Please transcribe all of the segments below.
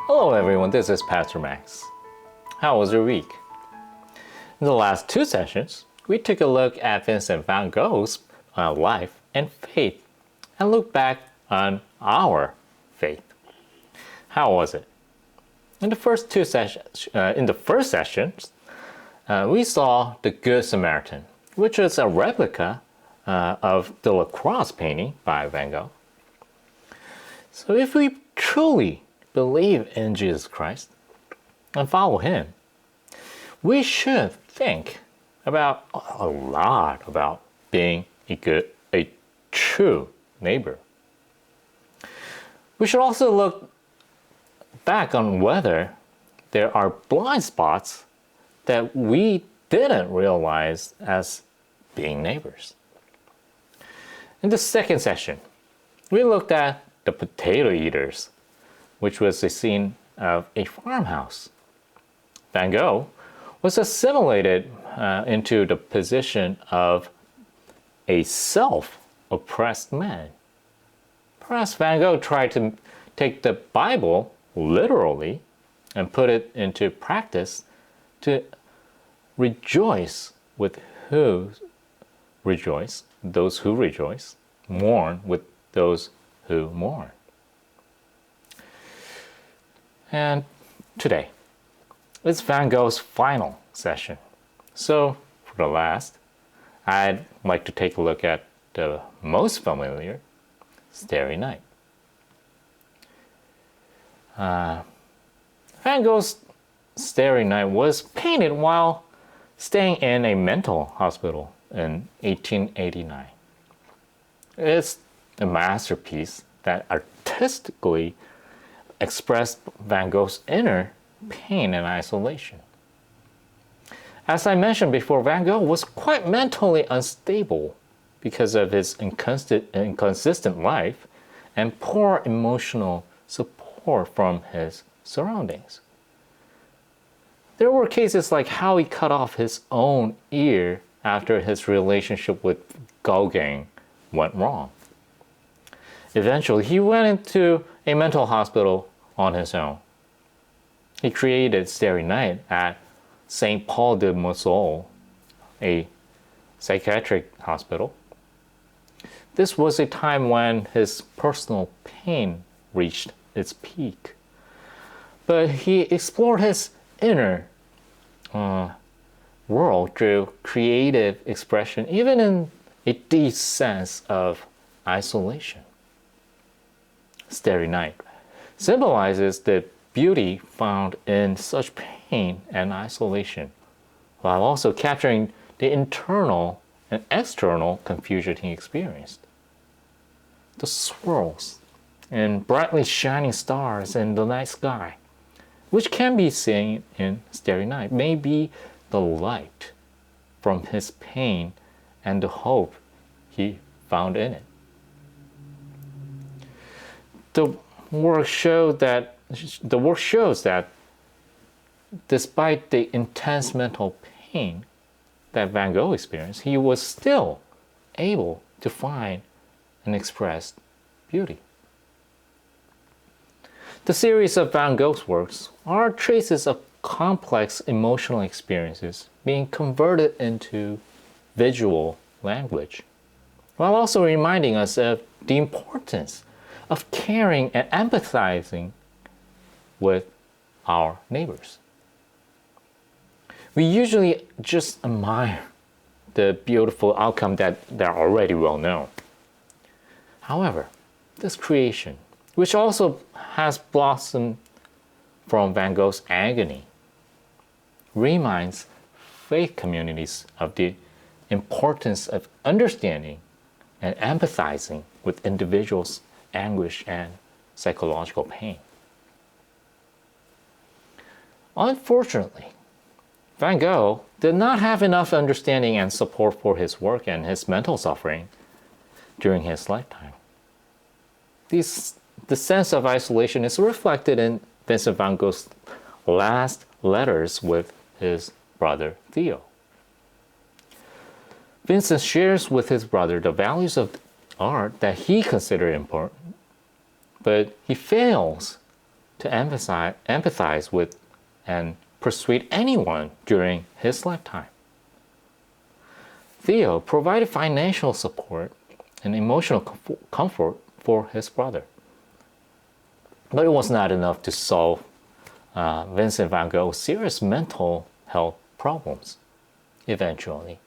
Hello everyone, this is Pastor Max. How was your week? In the last two sessions, we took a look at Vincent van Gogh's life and faith and looked back on our faith. How was it? In the first session, we saw the Good Samaritan, which is a replica of the lacrosse painting by Van Gogh. So if we truly believe in Jesus Christ and follow him, we should think about a lot about being a true neighbor. We should also look back on whether there are blind spots that we didn't realize as being neighbors. In the second session, we looked at the potato eaters, which was a scene of a farmhouse. Van Gogh was assimilated into the position of a self-oppressed man. Perhaps Van Gogh tried to take the Bible literally and put it into practice to rejoice with those who rejoice, mourn with those who mourn. And today is Van Gogh's final session. So for the last, I'd like to take a look at the most familiar Starry Night. Van Gogh's Starry Night was painted while staying in a mental hospital in 1889. It's a masterpiece that artistically expressed Van Gogh's inner pain and isolation. As I mentioned before, Van Gogh was quite mentally unstable because of his inconsistent life and poor emotional support from his surroundings. There were cases like how he cut off his own ear after his relationship with Gogh went wrong. Eventually, he went into a mental hospital on his own. He created Starry Night at St. Paul de Moselle, a psychiatric hospital. This was a time when his personal pain reached its peak. But he explored his inner world through creative expression, even in a deep sense of isolation. Starry Night symbolizes the beauty found in such pain and isolation, while also capturing the internal and external confusion he experienced. The swirls and brightly shining stars in the night sky, which can be seen in Starry Night, may be the light from his pain and the hope he found in it. The work shows that despite the intense mental pain that Van Gogh experienced, he was still able to find and express beauty. The series of Van Gogh's works are traces of complex emotional experiences being converted into visual language, while also reminding us of the importance of caring and empathizing with our neighbors. We usually just admire the beautiful outcome that they're already well known. However, this creation, which also has blossomed from Van Gogh's agony, reminds faith communities of the importance of understanding and empathizing with individuals' anguish and psychological pain. Unfortunately, Van Gogh did not have enough understanding and support for his work and his mental suffering during his lifetime. The sense of isolation is reflected in Vincent van Gogh's last letters with his brother Theo. Vincent shares with his brother the values of art that he considered important, but he fails to empathize with and persuade anyone during his lifetime. Theo provided financial support and emotional comfort for his brother. But it was not enough to solve Vincent van Gogh's serious mental health problems. Eventually,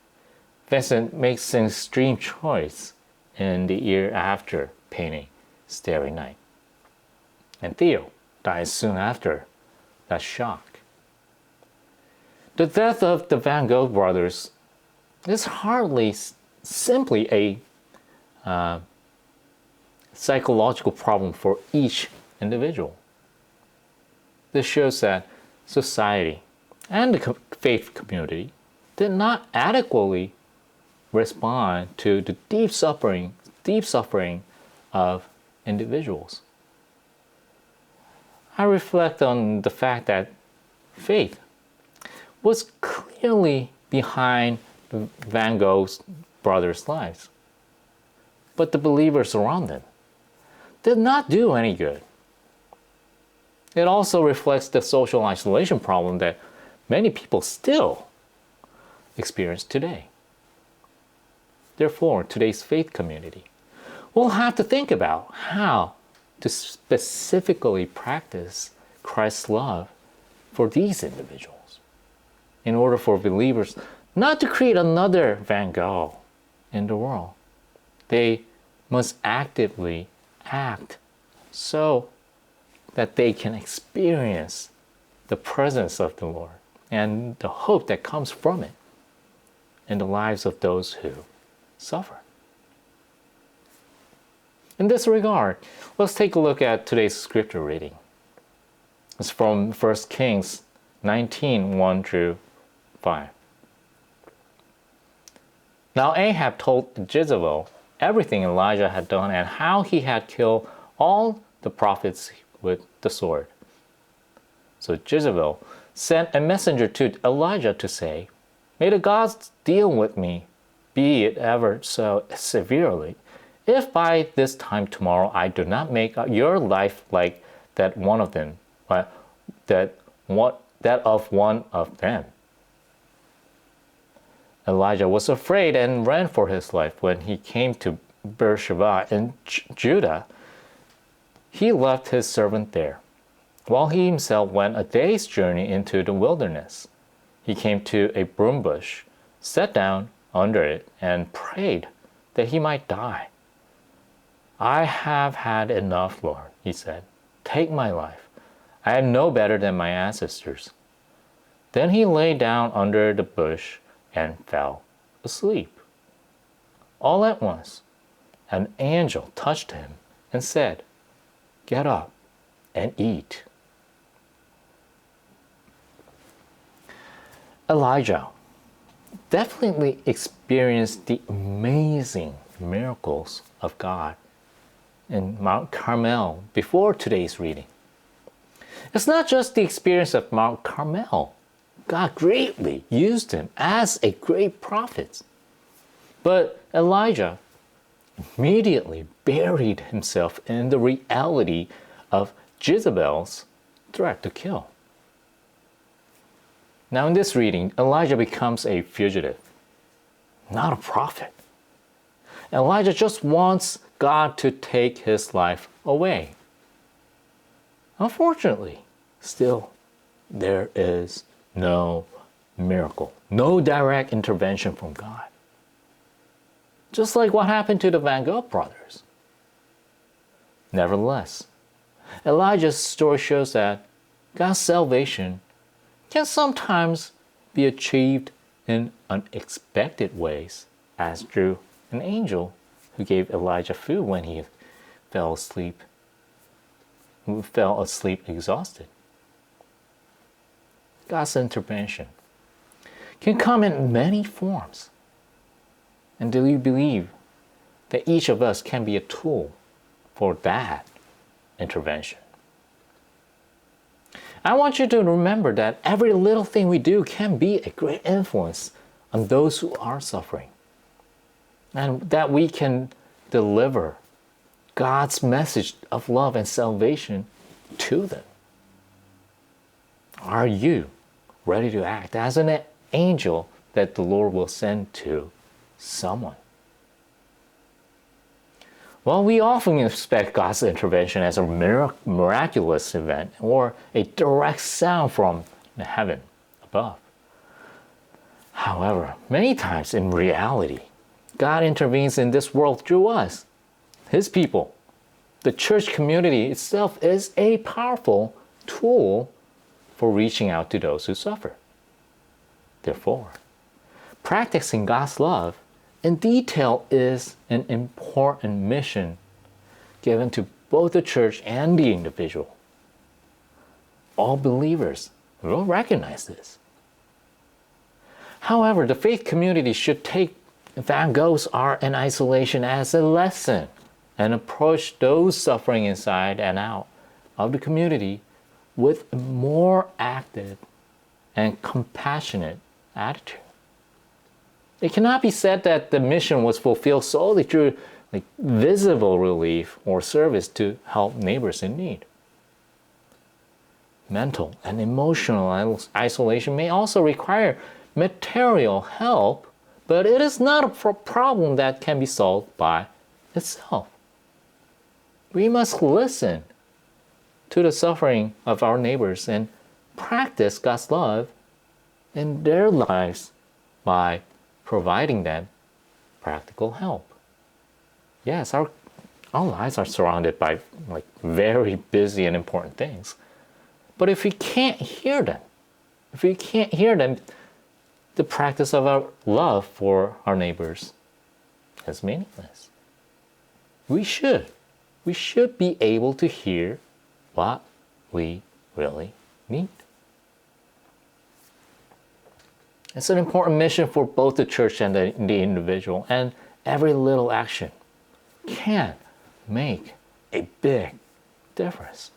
Vincent makes an extreme choice in the year after painting Starry Night. And Theo dies soon after that shock. The death of the Van Gogh brothers is hardly simply a psychological problem for each individual. This shows that society and the faith community did not adequately respond to the deep suffering of individuals. I reflect on the fact that faith was clearly behind Van Gogh's brothers' lives, but the believers around them did not do any good. It also reflects the social isolation problem that many people still experience today. Therefore, today's faith community will have to think about how to specifically practice Christ's love for these individuals in order for believers not to create another Van Gogh in the world. They must actively act so that they can experience the presence of the Lord and the hope that comes from it in the lives of those who suffer. In this regard, let's take a look at today's scripture reading. It's from 1 Kings 19, 1 through 5. Now Ahab told Jezebel everything Elijah had done and how he had killed all the prophets with the sword. So Jezebel sent a messenger to Elijah to say, "May the gods deal with me, be it ever so severely, if by this time tomorrow I do not make your life like that one of them, that of one of them." Elijah was afraid and ran for his life. When he came to Beersheba in Judah, he left his servant there, while he himself went a day's journey into the wilderness. He came to a broom bush, sat down under it, and prayed that he might die. "I have had enough, Lord," he said. "Take my life. I am no better than my ancestors." Then he lay down under the bush and fell asleep. All at once, an angel touched him and said, "Get up and eat." Elijah definitely experienced the amazing miracles of God in Mount Carmel before today's reading. It's not just the experience of Mount Carmel. God greatly used him as a great prophet. But Elijah immediately buried himself in the reality of Jezebel's threat to kill. Now in this reading, Elijah becomes a fugitive, not a prophet. Elijah just wants God to take his life away. Unfortunately, still, there is no miracle, no direct intervention from God. Just like what happened to the Van Gogh brothers. Nevertheless, Elijah's story shows that God's salvation can sometimes be achieved in unexpected ways, as through an angel who gave Elijah food when he fell asleep exhausted. God's intervention can come in many forms. And do you believe that each of us can be a tool for that intervention? I want you to remember that every little thing we do can be a great influence on those who are suffering, and that we can deliver God's message of love and salvation to them. Are you ready to act as an angel that the Lord will send to someone? Well, we often expect God's intervention as a miraculous event or a direct sound from the heaven above. However, many times in reality, God intervenes in this world through us, His people. The church community itself is a powerful tool for reaching out to those who suffer. Therefore, practicing God's love in detail is an important mission given to both the church and the individual. All believers will recognize this. However, the faith community should take Van Gogh's art and isolation as a lesson and approach those suffering inside and out of the community with a more active and compassionate attitude. It cannot be said that the mission was fulfilled solely through visible relief or service to help neighbors in need. Mental and emotional isolation may also require material help, but it is not a problem that can be solved by itself. We must listen to the suffering of our neighbors and practice God's love in their lives by providing them practical help. Yes, our lives are surrounded by very busy and important things. But if we can't hear them, the practice of our love for our neighbors is meaningless. We should be able to hear what we really need. It's an important mission for both the church and the individual, and every little action can make a big difference.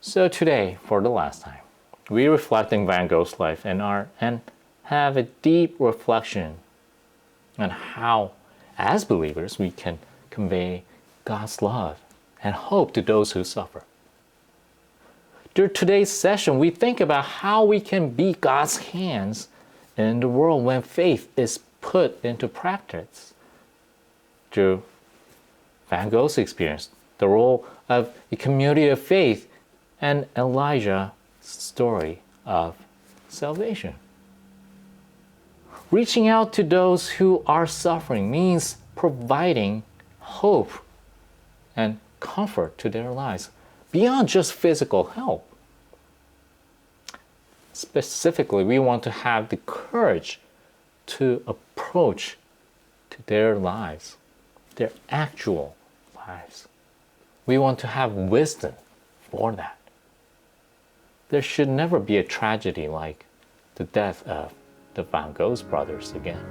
So today, for the last time, we reflect on Van Gogh's life and art and have a deep reflection on how, as believers, we can convey God's love and hope to those who suffer. During today's session, we think about how we can be God's hands in the world when faith is put into practice. Through Van Gogh's experience, the role of a community of faith, and Elijah's story of salvation. Reaching out to those who are suffering means providing hope and comfort to their lives beyond just physical help. Specifically, we want to have the courage to approach to their lives, their actual lives. We want to have wisdom for that. There should never be a tragedy like the death of the Van Gogh's brothers again.